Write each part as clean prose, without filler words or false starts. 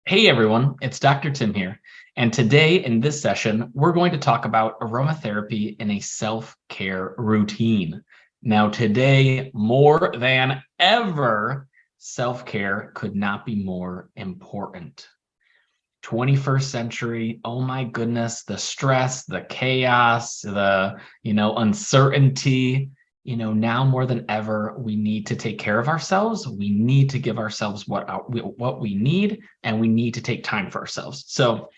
Hey everyone, it's Dr. Tim here. And today in this session, we're going to talk about aromatherapy in a self-care routine. Now, today, more than ever, self-care could not be more important. 21st century, oh my goodness, the stress, the chaos, the, uncertainty, now more than ever, we need to take care of ourselves. We need to give ourselves what we need, and we need to take time for ourselves. So,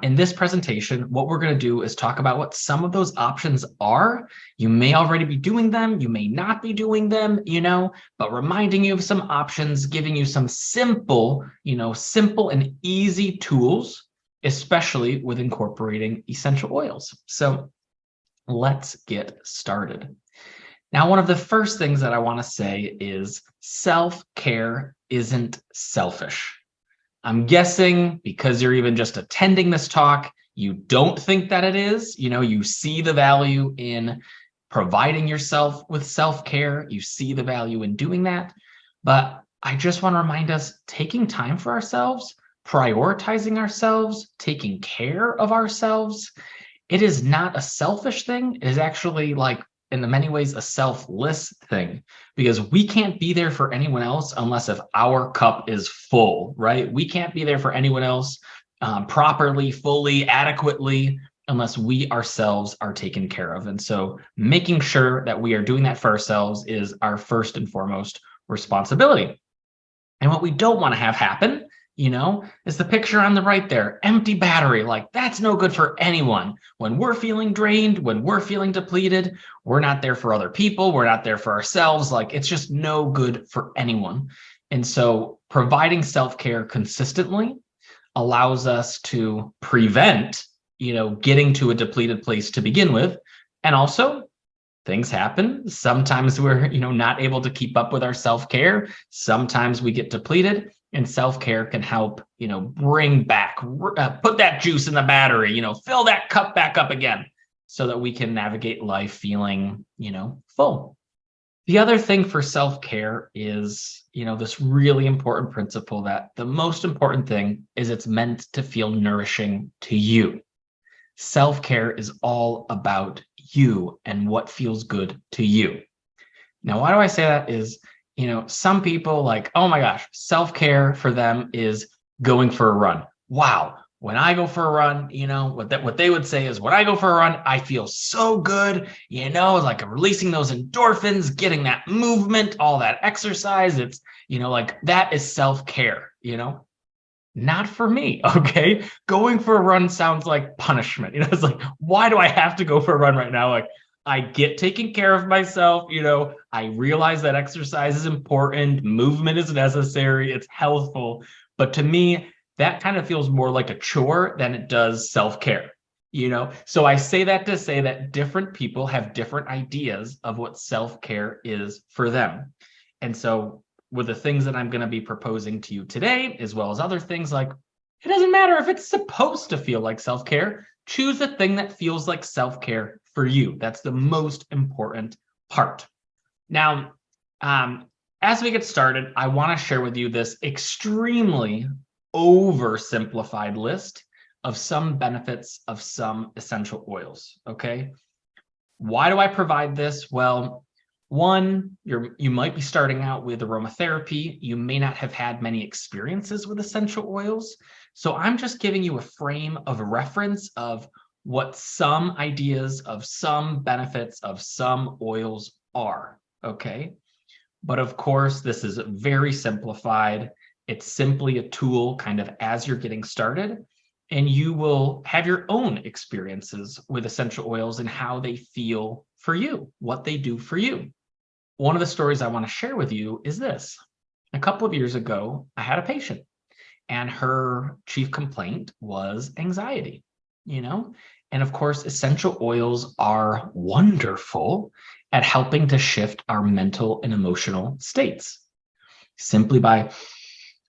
in this presentation, what we're going to do is talk about what some of those options are. You may already be doing them, you may not be doing them, but reminding you of some options, giving you some simple and easy tools, especially with incorporating essential oils. So let's get started. Now, one of the first things that I want to say is self-care isn't selfish. I'm guessing because you're even just attending this talk, you don't think that it is. You see the value in providing yourself with self-care. You see the value in doing that. But I just want to remind us, taking time for ourselves, prioritizing ourselves, taking care of ourselves, it is not a selfish thing. It is actually, like, in many ways, a selfless thing, because we can't be there for anyone else unless if our cup is full, right? We can't be there for anyone else properly, fully, adequately, unless we ourselves are taken care of. And so making sure that we are doing that for ourselves is our first and foremost responsibility. And what we don't want to have happen, is the picture on the right there, empty battery. Like, that's no good for anyone. When we're feeling drained, when we're feeling depleted, we're not there for other people. We're not there for ourselves. Like, it's just no good for anyone. And so providing self-care consistently allows us to prevent, getting to a depleted place to begin with. And also, things happen. Sometimes we're, not able to keep up with our self-care. Sometimes we get depleted, and self-care can help, bring back, put that juice in the battery, fill that cup back up again so that we can navigate life feeling, full. The other thing for self-care is, this really important principle that the most important thing is it's meant to feel nourishing to you. Self-care is all about you and what feels good to you. Now, why do I say that is, some people, like, oh my gosh, self-care for them is going for a run. Wow. When I go for a run, what they would say is, when I go for a run, I feel so good, like I'm releasing those endorphins, getting that movement, all that exercise. It's, like, that is self-care, not for me. Okay. Going for a run sounds like punishment. It's like, why do I have to go for a run right now? Like, I get taking care of myself. I realize that exercise is important. Movement is necessary. It's healthful. But to me, that kind of feels more like a chore than it does self-care. So I say that to say that different people have different ideas of what self-care is for them. And so with the things that I'm going to be proposing to you today, as well as other things, like, it doesn't matter if it's supposed to feel like self-care. Choose the thing that feels like self-care for you. That's the most important part. Now, as we get started, I want to share with you this extremely oversimplified list of some benefits of some essential oils. Okay. Why do I provide this? Well, one, you might be starting out with aromatherapy. You may not have had many experiences with essential oils. So I'm just giving you a frame of reference of what some ideas of some benefits of some oils are, okay? But of course, this is very simplified. It's simply a tool kind of as you're getting started, and you will have your own experiences with essential oils and how they feel for you, what they do for you. One of the stories I want to share with you is this. A couple of years ago, I had a patient, and her chief complaint was anxiety, And of course, essential oils are wonderful at helping to shift our mental and emotional states. Simply by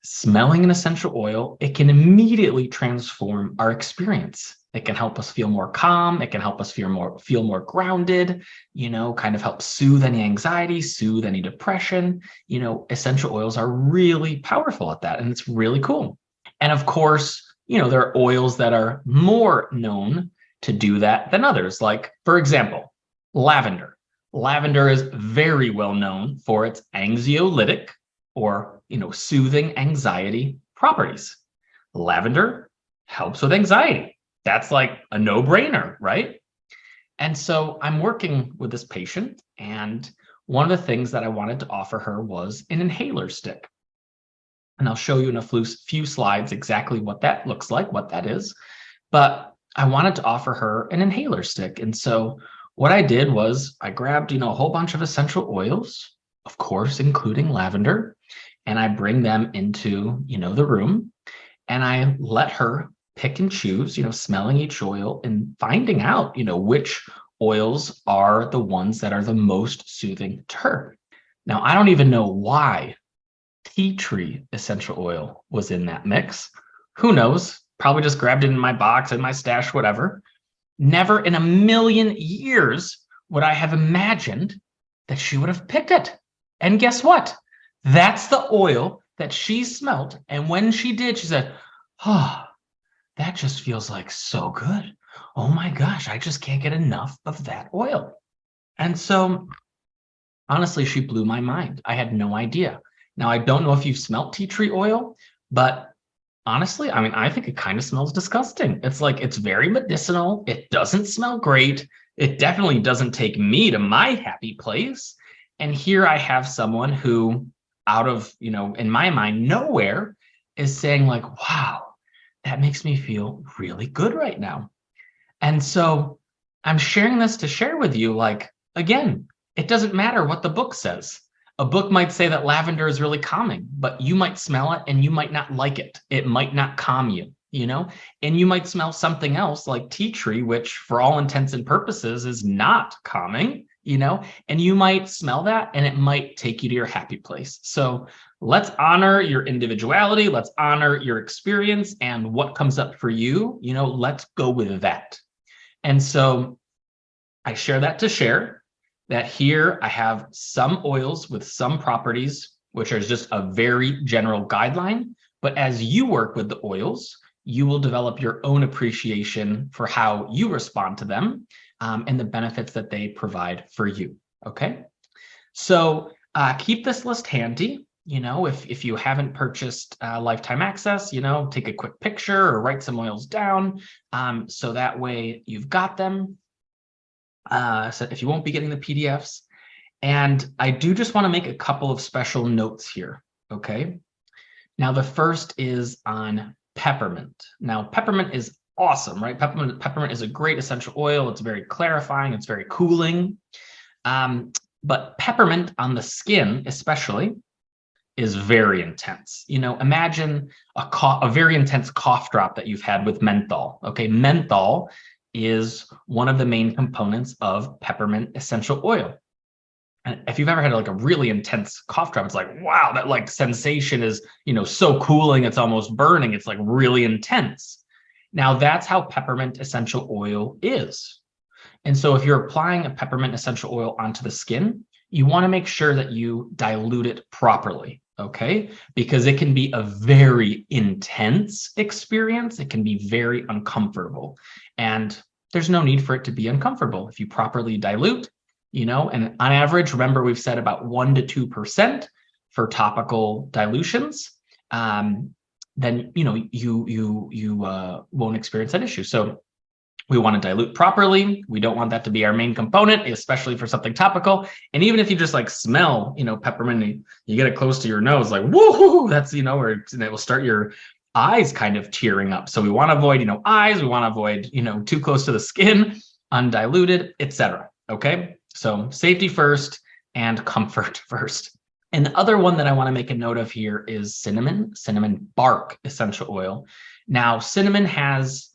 smelling an essential oil, it can immediately transform our experience. It can help us feel more calm. It can help us feel more grounded, kind of help soothe any anxiety, soothe any depression. Essential oils are really powerful at that, and it's really cool. And of course, there are oils that are more known to do that than others. Like, for example, lavender. Lavender is very well known for its anxiolytic or, soothing anxiety properties. Lavender helps with anxiety. That's like a no-brainer, right? And so I'm working with this patient, and one of the things that I wanted to offer her was an inhaler stick. And I'll show you in a few slides exactly what that looks like, what that is. But I wanted to offer her an inhaler stick. And so what I did was I grabbed, a whole bunch of essential oils, of course, including lavender, and I bring them into, the room, and I let her pick and choose, smelling each oil and finding out, which oils are the ones that are the most soothing to her. Now, I don't even know why tea tree essential oil was in that mix. Who knows? Probably just grabbed it in my box, in my stash, whatever. Never in a million years would I have imagined that she would have picked it. And guess what? That's the oil that she smelt. And when she did, she said, "Oh, that just feels like so good. Oh my gosh, I just can't get enough of that oil." And so, honestly, she blew my mind. I had no idea. Now, I don't know if you've smelt tea tree oil, but honestly, I think it kind of smells disgusting. It's very medicinal. It doesn't smell great. It definitely doesn't take me to my happy place. And here I have someone who, out of, in my mind, nowhere, is saying like, wow, that makes me feel really good right now. And so I'm sharing this to share with you, like, again, it doesn't matter what the book says. A book might say that lavender is really calming, but you might smell it and you might not like it. It might not calm you, and you might smell something else like tea tree, which for all intents and purposes is not calming, and you might smell that and it might take you to your happy place. So let's honor your individuality. Let's honor your experience and what comes up for you, let's go with that. And so I share that to share that here I have some oils with some properties, which are just a very general guideline. But as you work with the oils, you will develop your own appreciation for how you respond to them and the benefits that they provide for you. Okay. So keep this list handy. If you haven't purchased lifetime access, take a quick picture or write some oils down so that way you've got them. So if you won't be getting the PDFs. And I do just want to make a couple of special notes here, okay? Now, the first is on peppermint. Now, peppermint is awesome, right? Peppermint is a great essential oil. It's very clarifying. It's very cooling. But peppermint on the skin, especially, is very intense. Imagine a very intense cough drop that you've had with menthol, okay? Menthol is one of the main components of peppermint essential oil. And if you've ever had like a really intense cough drop, it's like, wow, that like sensation is, so cooling, it's almost burning. It's like really intense. Now that's how peppermint essential oil is. And so if you're applying a peppermint essential oil onto the skin, you want to make sure that you dilute it properly, okay? Because it can be a very intense experience. It can be very uncomfortable. And there's no need for it to be uncomfortable. If you properly dilute, and on average, remember we've said about 1 to 2% for topical dilutions, then you won't experience that issue. So we want to dilute properly. We don't want that to be our main component, especially for something topical. And even if you just like smell, peppermint, you get it close to your nose, like woohoo, that's or it will start your eyes kind of tearing up. So we want to avoid, eyes. We want to avoid, too close to the skin, undiluted, etc. Okay, so safety first and comfort first. And the other one that I want to make a note of here is cinnamon bark essential oil. Now, cinnamon has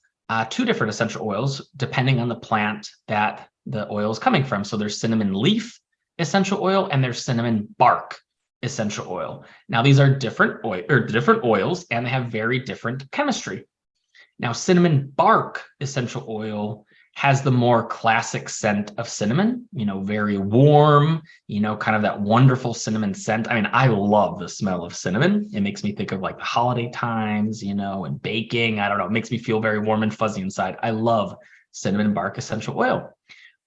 two different essential oils depending on the plant that the oil is coming from. So there's cinnamon leaf essential oil and there's cinnamon bark essential oil. Now these are different oils and they have very different chemistry. Now cinnamon bark essential oil has the more classic scent of cinnamon, very warm, kind of that wonderful cinnamon scent. I mean, I love the smell of cinnamon. It makes me think of like the holiday times, and baking. I don't know. It makes me feel very warm and fuzzy inside. I love cinnamon bark essential oil.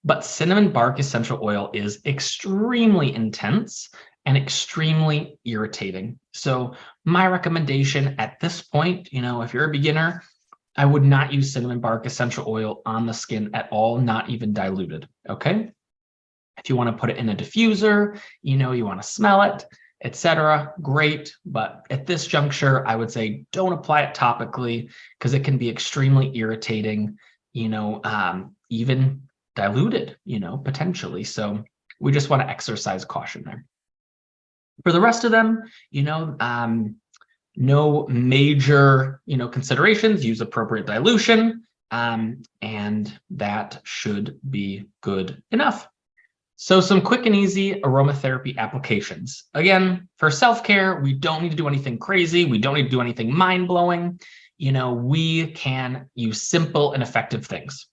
But cinnamon bark essential oil is extremely intense and extremely irritating. So my recommendation at this point, if you're a beginner, I would not use cinnamon bark essential oil on the skin at all, not even diluted, okay? If you want to put it in a diffuser, you want to smell it, etc., great. But at this juncture, I would say don't apply it topically because it can be extremely irritating, even diluted, potentially. So we just want to exercise caution there. For the rest of them, no major, considerations. Use appropriate dilution, and that should be good enough. So some quick and easy aromatherapy applications. Again, for self-care, we don't need to do anything crazy. We don't need to do anything mind-blowing. We can use simple and effective things.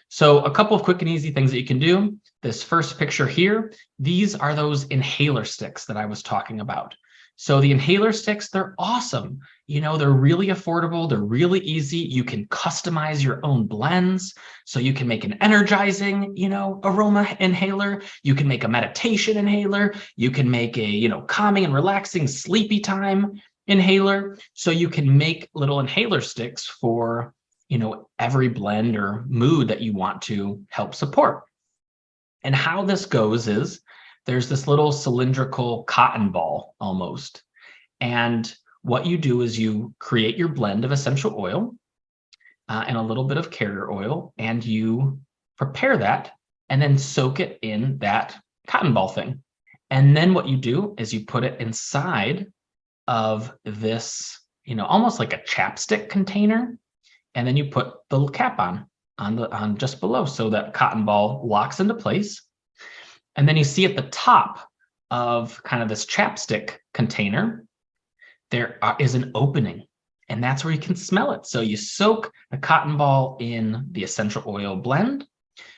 So a couple of quick and easy things that you can do. This first picture here, these are those inhaler sticks that I was talking about. So the inhaler sticks, they're awesome. They're really affordable. They're really easy. You can customize your own blends. So you can make an energizing, aroma inhaler. You can make a meditation inhaler. You can make a, calming and relaxing sleepy time inhaler. So you can make little inhaler sticks for, every blend or mood that you want to help support. And how this goes is there's this little cylindrical cotton ball almost. And what you do is you create your blend of essential oil and a little bit of carrier oil, and you prepare that and then soak it in that cotton ball thing. And then what you do is you put it inside of this, almost like a chapstick container. And then you put the cap on just below so that cotton ball locks into place. And then you see at the top of kind of this chapstick container, there is an opening, and that's where you can smell it. So you soak the cotton ball in the essential oil blend,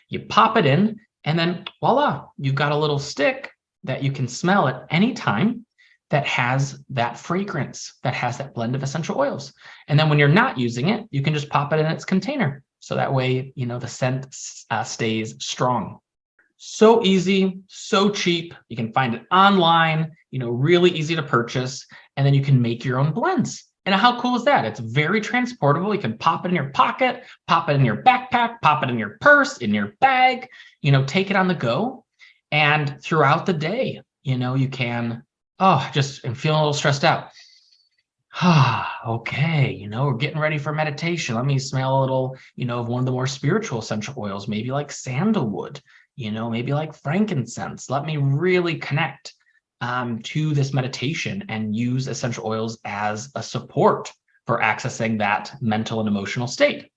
you pop it in, and then voila, you've got a little stick that you can smell at any time that has that fragrance, that has that blend of essential oils. And then when you're not using it, you can just pop it in its container. So that way, the scent stays strong. So easy, so cheap. You can find it online, really easy to purchase, and then you can make your own blends. And how cool is that? It's very transportable. You can pop it in your pocket, pop it in your backpack, pop it in your purse, in your bag, take it on the go. And throughout the day, you can, I'm feeling a little stressed out. Okay, we're getting ready for meditation. Let me smell a little, of one of the more spiritual essential oils, maybe like sandalwood, maybe like frankincense. Let me really connect to this meditation and use essential oils as a support for accessing that mental and emotional state.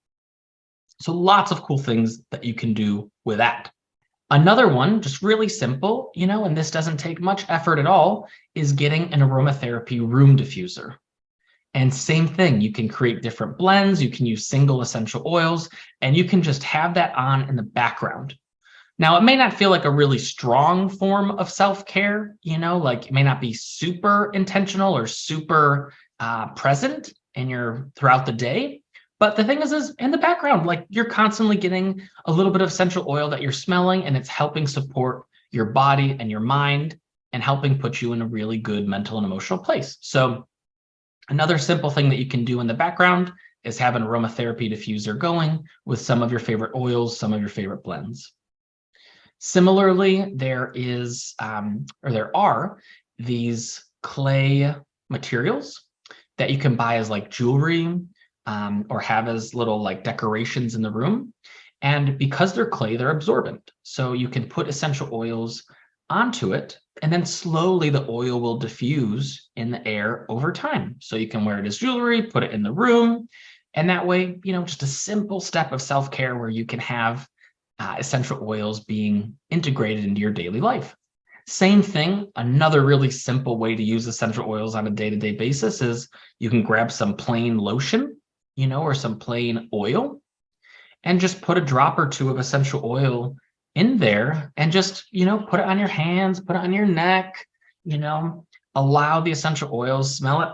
So lots of cool things that you can do with that. Another one, just really simple, and this doesn't take much effort at all, is getting an aromatherapy room diffuser. And same thing, you can create different blends, you can use single essential oils, and you can just have that on in the background. Now, it may not feel like a really strong form of self-care, like it may not be super intentional or super present throughout the day. But the thing is in the background, like you're constantly getting a little bit of essential oil that you're smelling, and it's helping support your body and your mind and helping put you in a really good mental and emotional place. So another simple thing that you can do in the background is have an aromatherapy diffuser going with some of your favorite oils, some of your favorite blends. Similarly, there are these clay materials that you can buy as like jewelry or have as little like decorations in the room. And because they're clay, they're absorbent. So you can put essential oils onto it, and then slowly the oil will diffuse in the air over time. So you can wear it as jewelry, put it in the room, and that way, just a simple step of self-care where you can have essential oils being integrated into your daily life. Same thing, another really simple way to use essential oils on a day-to-day basis is you can grab some plain lotion, or some plain oil, and just put a drop or two of essential oil in there and just, put it on your hands, put it on your neck, allow the essential oils, smell it,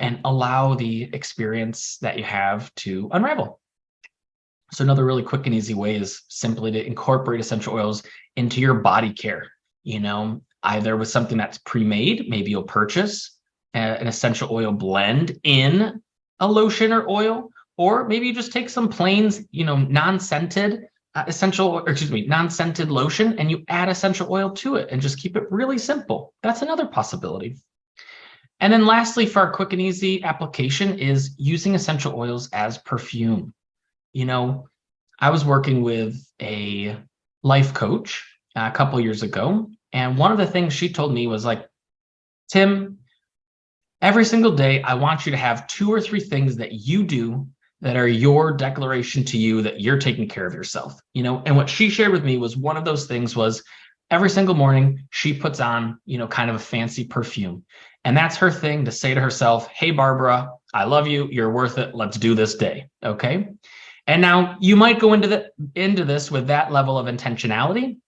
and allow the experience that you have to unravel. So another really quick and easy way is simply to incorporate essential oils into your body care, either with something that's pre-made. Maybe you'll purchase an essential oil blend in a lotion or oil, or maybe you just take some plain, non-scented non-scented lotion and you add essential oil to it and just keep it really simple. That's another possibility. And then lastly, for our quick and easy application is using essential oils as perfume. I was working with a life coach a couple years ago, and one of the things she told me was like, Tim, every single day, I want you to have 2 or 3 things that you do that are your declaration to you that you're taking care of yourself. And what she shared with me was one of those things was every single morning she puts on, kind of a fancy perfume. And that's her thing to say to herself, hey, Barbara, I love you. You're worth it. Let's do this day. Okay. And now you might go into this with that level of intentionality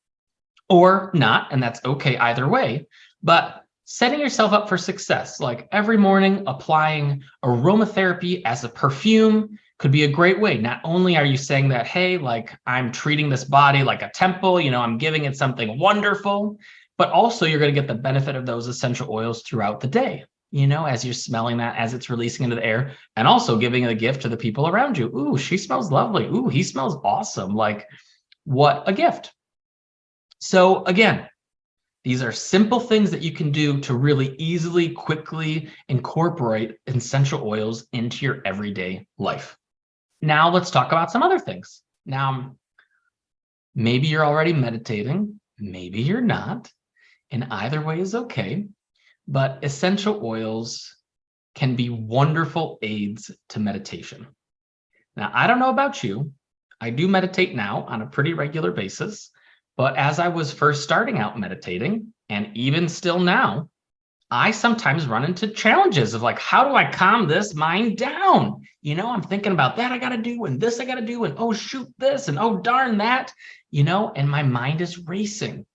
or not, and that's okay either way. But setting yourself up for success, like every morning applying aromatherapy as a perfume could be a great way. Not only are you saying that, hey, like I'm treating this body like a temple, I'm giving it something wonderful, but also you're going to get the benefit of those essential oils throughout the day, as you're smelling that, as it's releasing into the air, and also giving a gift to the people around you. Ooh, she smells lovely. Ooh, he smells awesome. Like, what a gift. So again, these are simple things that you can do to really easily, quickly incorporate essential oils into your everyday life. Now let's talk about some other things. Now, maybe you're already meditating, maybe you're not, and either way is okay. But essential oils can be wonderful aids to meditation. Now, I don't know about you. I do meditate now on a pretty regular basis. But as I was first starting out meditating, and even still now, I sometimes run into challenges of like, how do I calm this mind down? I'm thinking about that I got to do, and this I got to do, and oh, shoot this, and oh, darn that, and my mind is racing.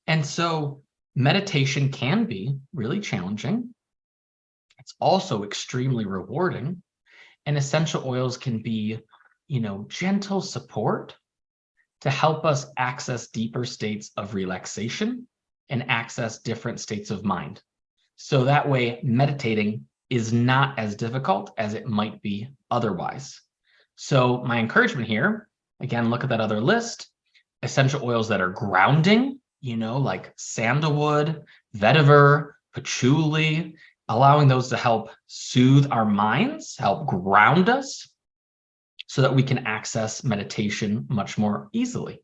And so meditation can be really challenging. It's also extremely rewarding. And essential oils can be, gentle support to help us access deeper states of relaxation and access different states of mind. So that way, meditating is not as difficult as it might be otherwise. So my encouragement here, again, look at that other list, essential oils that are grounding, like sandalwood, vetiver, patchouli, allowing those to help soothe our minds, help ground us, so that we can access meditation much more easily.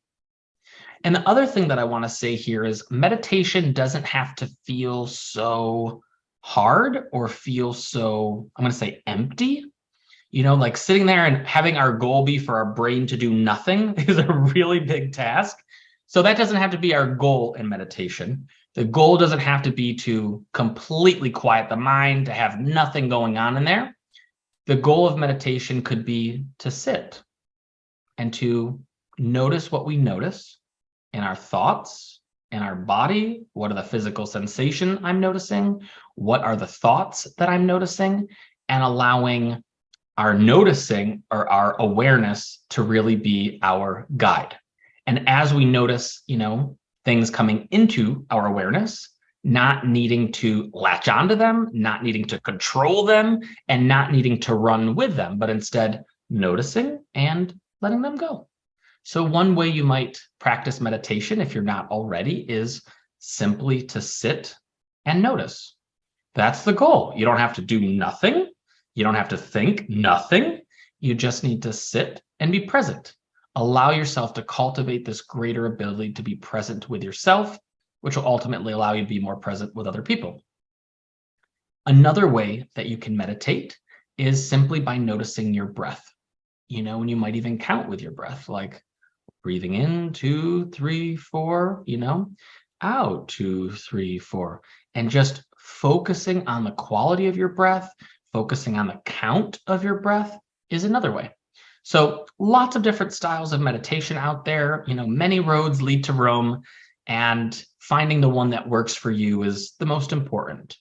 And the other thing that I want to say here is meditation doesn't have to feel so hard or feel so, I'm going to say, empty. Like sitting there and having our goal be for our brain to do nothing is a really big task. So that doesn't have to be our goal in meditation. The goal doesn't have to be to completely quiet the mind, to have nothing going on in there. The goal of meditation could be to sit and to notice what we notice in our thoughts, in our body. What are the physical sensations I'm noticing? What are the thoughts that I'm noticing? And allowing our noticing or our awareness to really be our guide. And as we notice, things coming into our awareness, not needing to latch onto them, not needing to control them, and not needing to run with them, but instead noticing and letting them go. So one way you might practice meditation, if you're not already, is simply to sit and notice. That's the goal. You don't have to do nothing. You don't have to think nothing. You just need to sit and be present. Allow yourself to cultivate this greater ability to be present with yourself, which will ultimately allow you to be more present with other people. Another way that you can meditate is simply by noticing your breath. And you might even count with your breath, like breathing in 2, 3, 4, out 2, 3, 4, and just focusing on the quality of your breath, focusing on the count of your breath is another way. So lots of different styles of meditation out there. Many roads lead to Rome, and finding the one that works for you is the most important.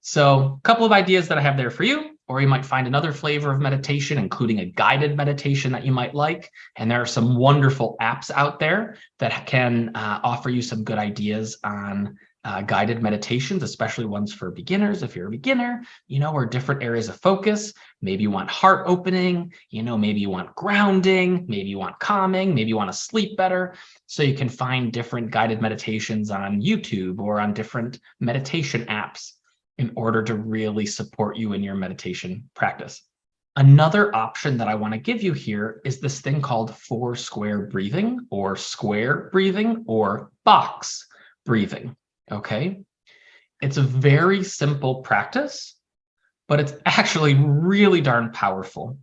So a couple of ideas that I have there for you, or you might find another flavor of meditation, including a guided meditation that you might like. And there are some wonderful apps out there that can offer you some good ideas on guided meditations, especially ones for beginners. If you're a beginner, or different areas of focus. Maybe you want heart opening, maybe you want grounding, maybe you want calming, maybe you want to sleep better. So you can find different guided meditations on YouTube or on different meditation apps in order to really support you in your meditation practice. Another option that I want to give you here is this thing called 4 square breathing, or square breathing, or box breathing. Okay. It's a very simple practice, but it's actually really darn powerful.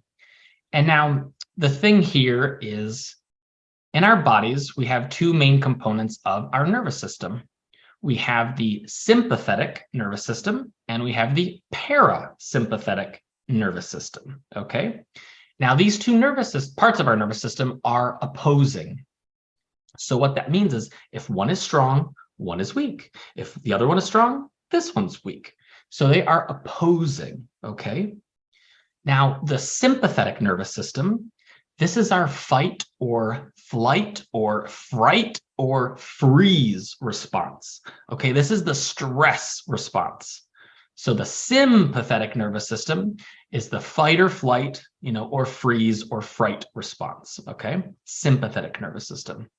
And now the thing here is, in our bodies, we have 2 main components of our nervous system. We have the sympathetic nervous system, and we have the parasympathetic nervous system. Okay. Now, these 2 parts of our nervous system are opposing. So what that means is, if one is strong, one is weak. If the other one is strong, this one's weak. So they are opposing. Okay. Now, the sympathetic nervous system, this is our fight or flight or fright or freeze response. Okay, this is the stress response. So the sympathetic nervous system is the fight or flight, or freeze or fright response. Okay, sympathetic nervous system.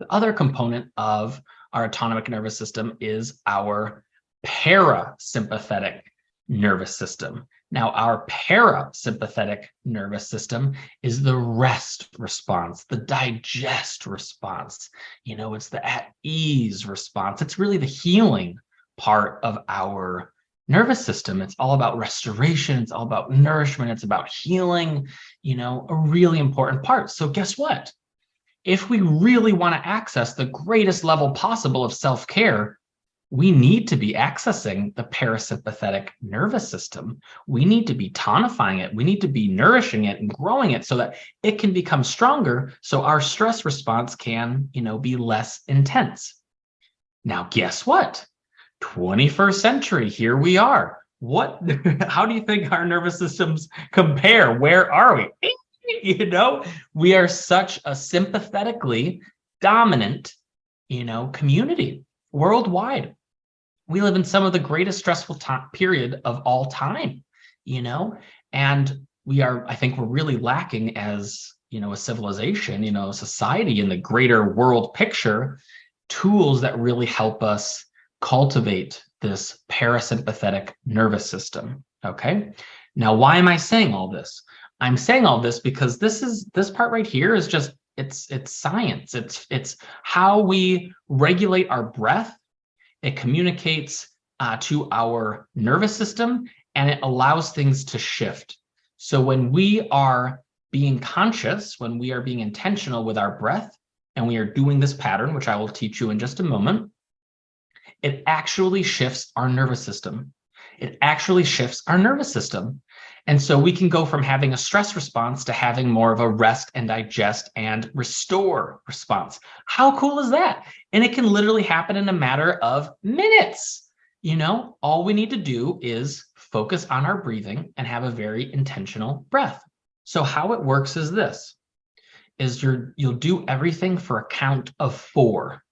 The other component of our autonomic nervous system is our parasympathetic nervous system. Now, our parasympathetic nervous system is the rest response, the digest response. It's the at ease response. It's really the healing part of our nervous system. It's all about restoration. It's all about nourishment. It's about healing, a really important part. So guess what? If we really want to access the greatest level possible of self-care, we need to be accessing the parasympathetic nervous system. We need to be tonifying it. We need to be nourishing it and growing it so that it can become stronger, so our stress response can, be less intense. Now, guess what? 21st century, here we are. How do you think our nervous systems compare? Where are we? We are such a sympathetically dominant, community worldwide. We live in some of the greatest stressful period of all time, and I think we're really lacking as, a civilization, a society in the greater world picture, tools that really help us cultivate this parasympathetic nervous system. Okay. Now, why am I saying all this? I'm saying all this because this part right here is just, it's science. It's how we regulate our breath. It communicates to our nervous system, and it allows things to shift. So when we are being conscious, when we are being intentional with our breath, and we are doing this pattern, which I will teach you in just a moment, it actually shifts our nervous system. It actually shifts our nervous system. And so we can go from having a stress response to having more of a rest and digest and restore response. How cool is that? And it can literally happen in a matter of minutes. All we need to do is focus on our breathing and have a very intentional breath. So how it works is this, is you'll do everything for a count of 4.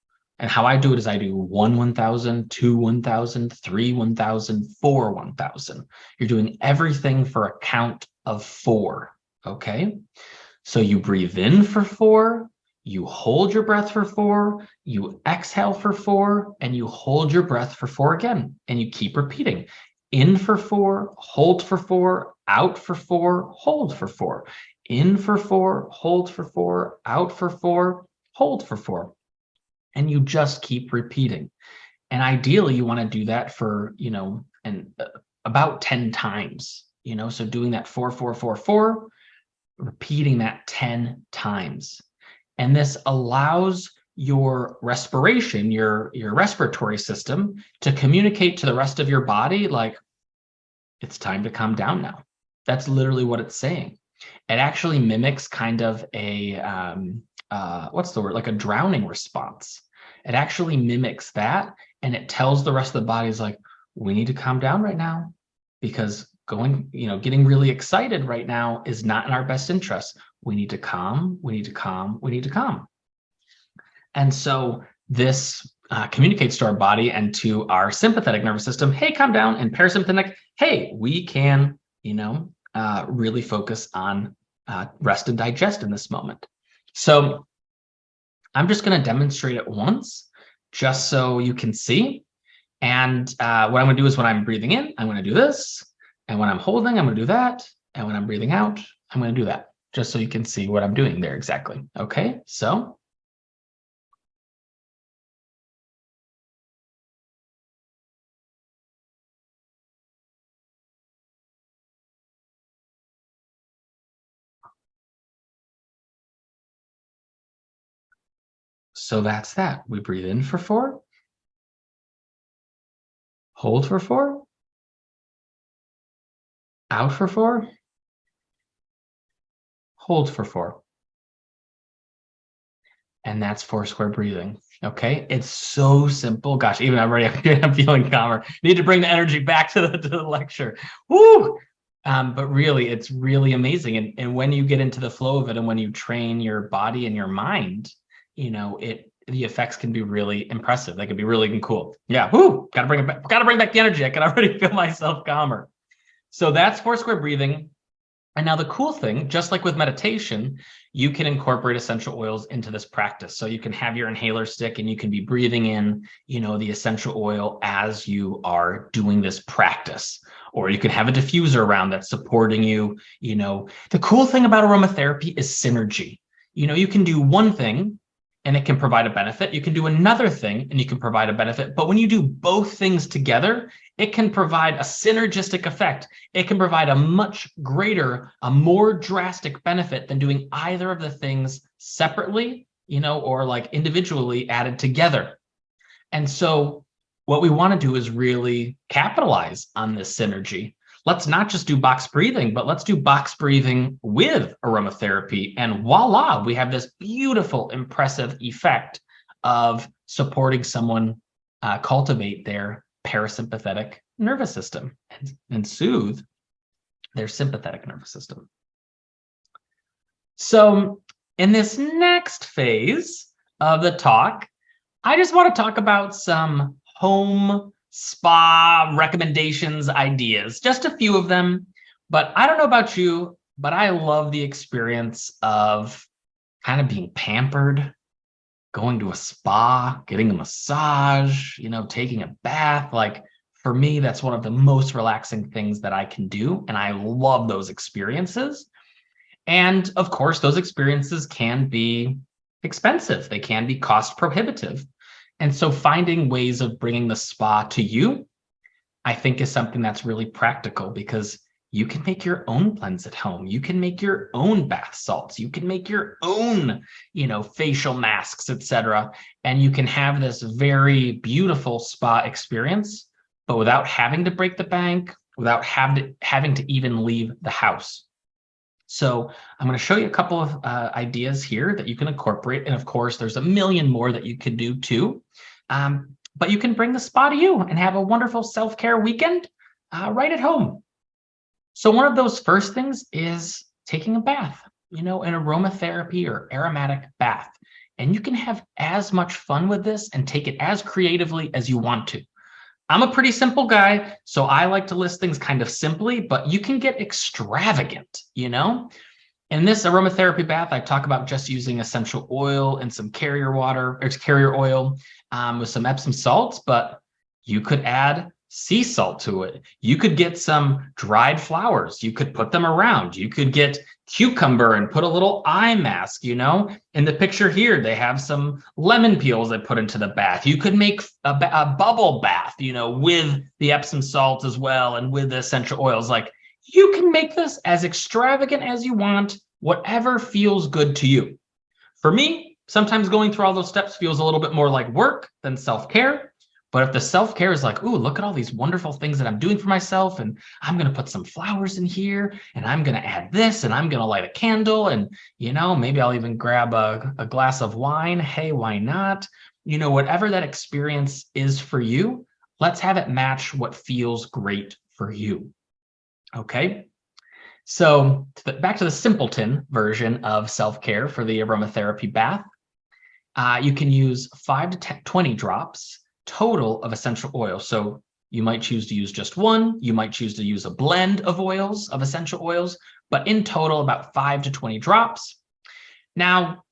And how I do it is I do 1, 1,000, 2, 1,000, 3, 1,000, 4, 1,000. You're doing everything for a count of 4. Okay. So you breathe in for 4, you hold your breath for 4, you exhale for 4, and you hold your breath for 4 again. And you keep repeating. In for 4, hold for 4, out for 4, hold for 4. In for 4, hold for 4, out for 4, hold for 4. And you just keep repeating. And ideally, you want to do that for, about 10 times, so doing that 4, 4, 4, 4, repeating that 10 times. And this allows your respiration, your respiratory system, to communicate to the rest of your body, like, it's time to calm down now. That's literally what it's saying. It actually mimics kind of a, what's the word? Like a drowning response. It actually mimics that, and it tells the rest of the body is like, we need to calm down right now because getting really excited right now is not in our best interest. We need to calm, we need to calm, we need to calm. And so this communicates to our body and to our sympathetic nervous system, hey, calm down, and parasympathetic, hey, we can, really focus on rest and digest in this moment. So I'm just going to demonstrate it once, just so you can see. And what I'm going to do is when I'm breathing in, I'm going to do this. And when I'm holding, I'm going to do that. And when I'm breathing out, I'm going to do that, just so you can see what I'm doing there exactly. Okay, so. So that's that. We breathe in for 4, hold for 4, out for 4, hold for 4. And that's 4 square breathing. Okay, it's so simple. Gosh, even I'm feeling calmer. Need to bring the energy back to the lecture. Woo! But really, it's really amazing. And when you get into the flow of it, and when you train your body and your mind, the effects can be really impressive. They can be really cool. Yeah, whoo! Gotta bring it back. Gotta bring back the energy. I can already feel myself calmer. So that's 4 square breathing. And now the cool thing, just like with meditation, you can incorporate essential oils into this practice. So you can have your inhaler stick and you can be breathing in, the essential oil as you are doing this practice. Or you can have a diffuser around that's supporting you. The cool thing about aromatherapy is synergy. You can do one thing and it can provide a benefit. You can do another thing and you can provide a benefit. But when you do both things together, it can provide a synergistic effect. It can provide a much greater, a more drastic benefit than doing either of the things separately, or like individually added together. And so what we want to do is really capitalize on this synergy. Let's not just do box breathing, but let's do box breathing with aromatherapy. And voila, we have this beautiful, impressive effect of supporting someone cultivate their parasympathetic nervous system and soothe their sympathetic nervous system. So in this next phase of the talk, I just want to talk about some home spa recommendations, ideas, just a few of them. But I don't know about you, but I love the experience of kind of being pampered, going to a spa, getting a massage, taking a bath. Like for me, that's one of the most relaxing things that I can do. And I love those experiences. And of course, those experiences can be expensive. They can be cost prohibitive. And so finding ways of bringing the spa to you, I think is something that's really practical because you can make your own blends at home. You can make your own bath salts. You can make your own, facial masks, etc. And you can have this very beautiful spa experience, but without having to break the bank, without having to even leave the house. So I'm going to show you a couple of ideas here that you can incorporate. And of course, there's a million more that you could do too. But you can bring the spa to you and have a wonderful self-care weekend right at home. So one of those first things is taking a bath, an aromatherapy or aromatic bath. And you can have as much fun with this and take it as creatively as you want to. I'm a pretty simple guy, so I like to list things kind of simply, but you can get extravagant, In this aromatherapy bath, I talk about just using essential oil and some carrier oil with some Epsom salts, but you could add sea salt to it. You could get some dried flowers. You could put them around. You could get cucumber and put a little eye mask, In the picture here, they have some lemon peels they put into the bath. You could make a bubble bath, with the Epsom salt as well and with the essential oils. Like you can make this as extravagant as you want, whatever feels good to you. For me, sometimes going through all those steps feels a little bit more like work than self-care. But if the self-care is like, ooh, look at all these wonderful things that I'm doing for myself, and I'm going to put some flowers in here, and I'm going to add this, and I'm going to light a candle, and, maybe I'll even grab a glass of wine. Hey, why not? Whatever that experience is for you, let's have it match what feels great for you. Okay. So back to the simpleton version of self-care for the aromatherapy bath. You can use 5 to 20 drops total of essential oil. So you might choose to use just one. You might choose to use a blend of oils, of essential oils, but in total about 5 to 20 drops. Now,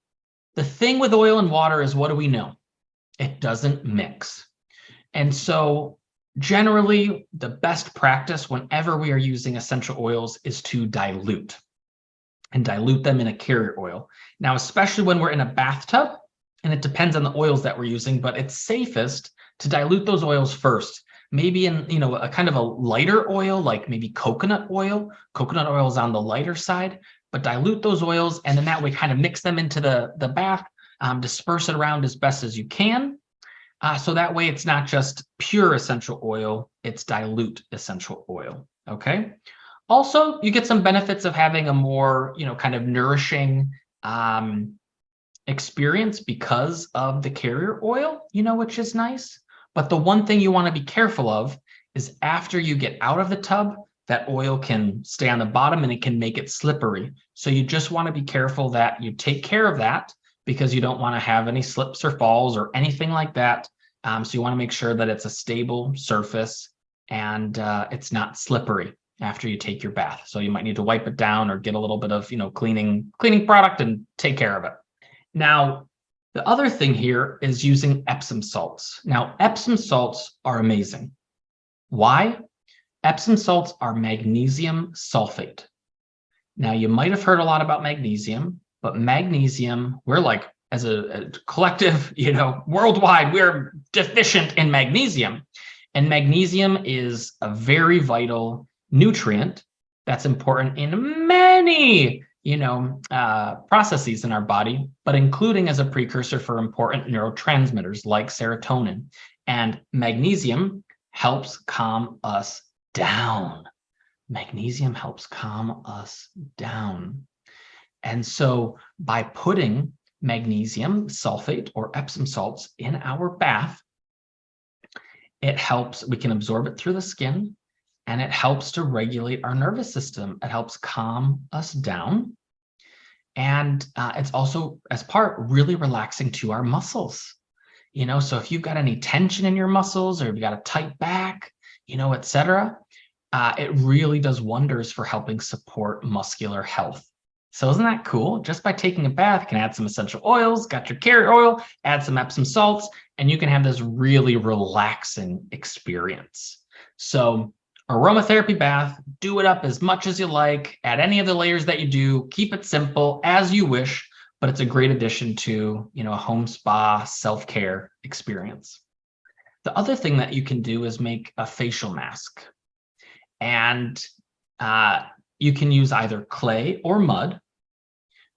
the thing with oil and water is, what do we know? It doesn't mix. And so generally, the best practice whenever we are using essential oils is to dilute them in a carrier oil. Now, especially when we're in a bathtub, and it depends on the oils that we're using, but it's safest to dilute those oils first. Maybe in, a kind of a lighter oil, like maybe coconut oil. Coconut oil is on the lighter side, but dilute those oils, and then that way kind of mix them into the bath, disperse it around as best as you can. So that way it's not just pure essential oil, it's dilute essential oil, okay? Also, you get some benefits of having a more, kind of nourishing experience because of the carrier oil, which is nice. But the one thing you want to be careful of is after you get out of the tub, that oil can stay on the bottom and it can make it slippery. So you just want to be careful that you take care of that, because you don't want to have any slips or falls or anything like that. So you want to make sure that it's a stable surface and it's not slippery after you take your bath. So you might need to wipe it down or get a little bit of, cleaning product and take care of it. Now, the other thing here is using Epsom salts. Now, Epsom salts are amazing. Why? Epsom salts are magnesium sulfate. Now, you might have heard a lot about magnesium, but magnesium, we're like, as a collective, worldwide, we're deficient in magnesium. And magnesium is a very vital nutrient that's important in many, processes in our body, but including as a precursor for important neurotransmitters like serotonin. And magnesium helps calm us down. Magnesium helps calm us down. And so by putting magnesium sulfate or Epsom salts in our bath, it helps, we can absorb it through the skin, and it helps to regulate our nervous system. It helps calm us down. And it's also, as part, really relaxing to our muscles. So if you've got any tension in your muscles, or you've got a tight back, etc., it really does wonders for helping support muscular health. So isn't that cool? Just by taking a bath, you can add some essential oils, got your carrier oil, add some Epsom salts, and you can have this really relaxing experience. So aromatherapy bath, do it up as much as you like, add any of the layers that you do, keep it simple as you wish, but it's a great addition to, a home spa self-care experience. The other thing that you can do is make a facial mask. And you can use either clay or mud,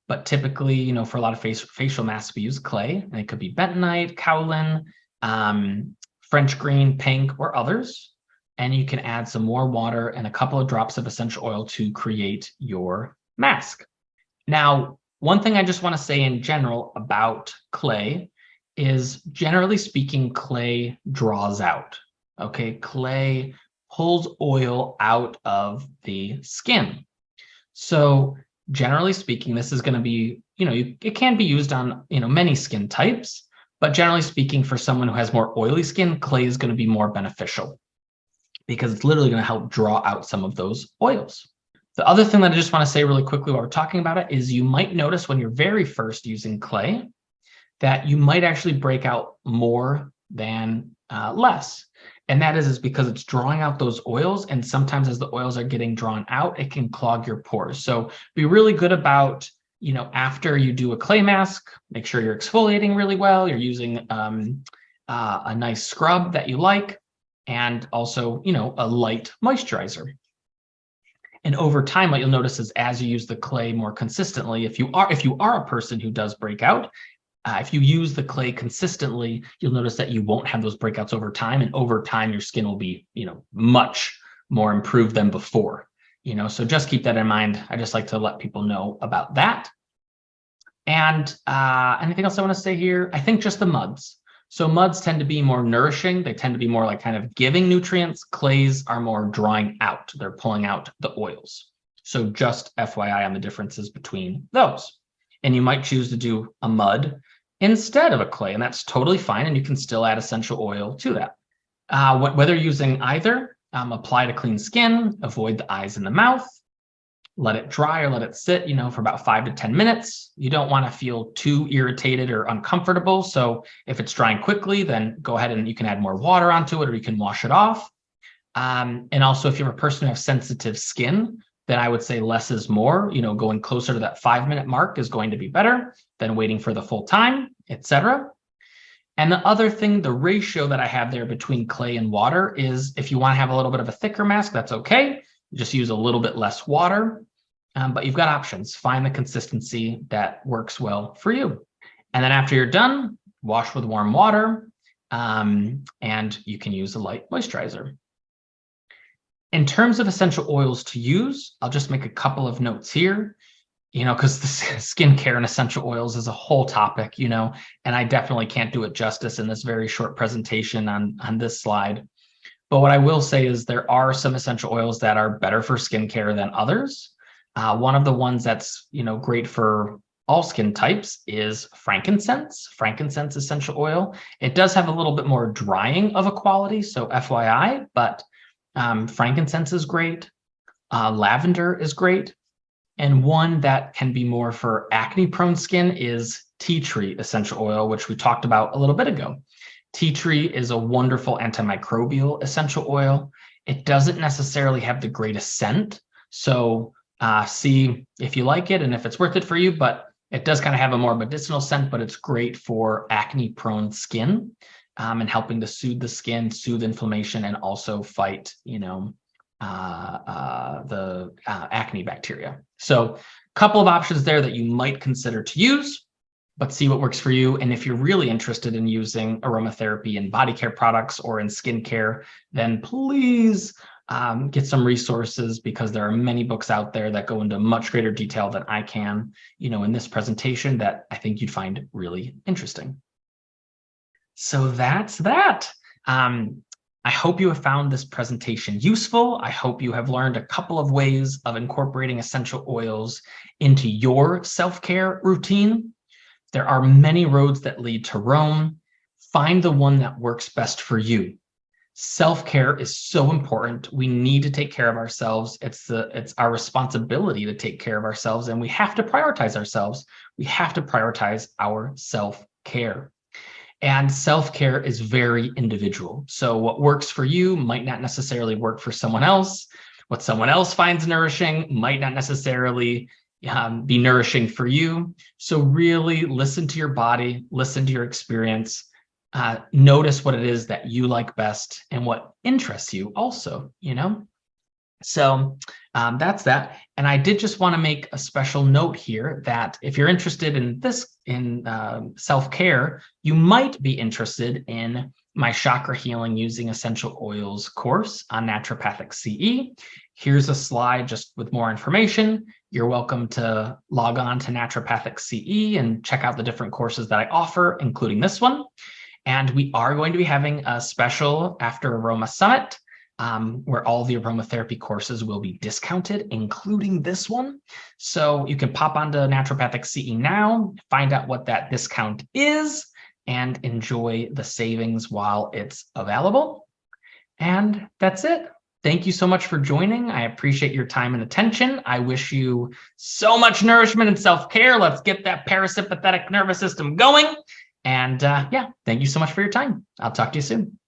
but typically, for a lot of facial masks, we use clay, and it could be bentonite, kaolin, French green, pink, or others. And you can add some more water and a couple of drops of essential oil to create your mask. Now, one thing I just want to say in general about clay is, generally speaking, clay draws out. Okay, clay pulls oil out of the skin. So generally speaking, this is going to be, it can be used on, many skin types, but generally speaking, for someone who has more oily skin, clay is going to be more beneficial because it's literally going to help draw out some of those oils. The other thing that I just want to say really quickly while we're talking about it is, you might notice when you're very first using clay that you might actually break out more than less. And that is because it's drawing out those oils. And sometimes as the oils are getting drawn out, it can clog your pores. So be really good about, after you do a clay mask, make sure you're exfoliating really well. You're using a nice scrub that you like, and also, a light moisturizer. And over time, what you'll notice is, as you use the clay more consistently, if you are a person who does break out, If you use the clay consistently, you'll notice that you won't have those breakouts over time, and over time your skin will be, much more improved than before. So just keep that in mind. I just like to let people know about that. And anything else I want to say here? I think just the muds. So muds tend to be more nourishing. They tend to be more like kind of giving nutrients. Clays are more drawing out. They're pulling out the oils. So just FYI on the differences between those. And you might choose to do a mud instead of a clay, and that's totally fine. And you can still add essential oil to that. Whether using either, apply to clean skin, avoid the eyes and the mouth, let it dry or let it sit, for about 5 to 10 minutes. You don't want to feel too irritated or uncomfortable. So if it's drying quickly, then go ahead and you can add more water onto it, or you can wash it off. And also, if you're a person who has sensitive skin, then I would say less is more. Going closer to that 5-minute mark is going to be better than waiting for the full time, etc. And the other thing, the ratio that I have there between clay and water is, if you want to have a little bit of a thicker mask, that's okay. Just use a little bit less water. But you've got options. Find the consistency that works well for you. And then after you're done, wash with warm water, and you can use a light moisturizer. In terms of essential oils to use, I'll just make a couple of notes here, because the skincare and essential oils is a whole topic, and I definitely can't do it justice in this very short presentation on this slide. But what I will say is there are some essential oils that are better for skincare than others. One of the ones that's, great for all skin types is frankincense. Frankincense essential oil. It does have a little bit more drying of a quality, so FYI, but frankincense is great. Lavender is great. And one that can be more for acne-prone skin is tea tree essential oil, which we talked about a little bit ago. Tea tree is a wonderful antimicrobial essential oil. It doesn't necessarily have the greatest scent, so see if you like it and if it's worth it for you, but it does kind of have a more medicinal scent, but it's great for acne-prone skin, and helping to soothe the skin, soothe inflammation, and also fight, the acne bacteria. So a couple of options there that you might consider to use, but see what works for you. And if you're really interested in using aromatherapy in body care products or in skincare, then please get some resources, because there are many books out there that go into much greater detail than I can, in this presentation, that I think you'd find really interesting. So that's that. I hope you have found this presentation useful. I hope you have learned a couple of ways of incorporating essential oils into your self-care routine. There are many roads that lead to Rome. Find the one that works best for you. Self-care is so important. We need to take care of ourselves. It's our responsibility to take care of ourselves, and we have to prioritize ourselves. We have to prioritize our self-care. And self-care is very individual. So what works for you might not necessarily work for someone else. What someone else finds nourishing might not necessarily be nourishing for you. So really listen to your body, listen to your experience, notice what it is that you like best and what interests you also, So that's that. And I did just want to make a special note here that if you're interested in self-care, you might be interested in my chakra healing using essential oils course on naturopathic CE. Here's a slide just with more information. You're welcome to log on to naturopathic CE and check out the different courses that I offer, including this one. And we are going to be having a special after Aroma Summit, where all the aromatherapy courses will be discounted, including this one. So you can pop onto Naturopathic CE now, find out what that discount is, and enjoy the savings while it's available. And that's it. Thank you so much for joining. I appreciate your time and attention. I wish you so much nourishment and self-care. Let's get that parasympathetic nervous system going. And yeah, thank you so much for your time. I'll talk to you soon.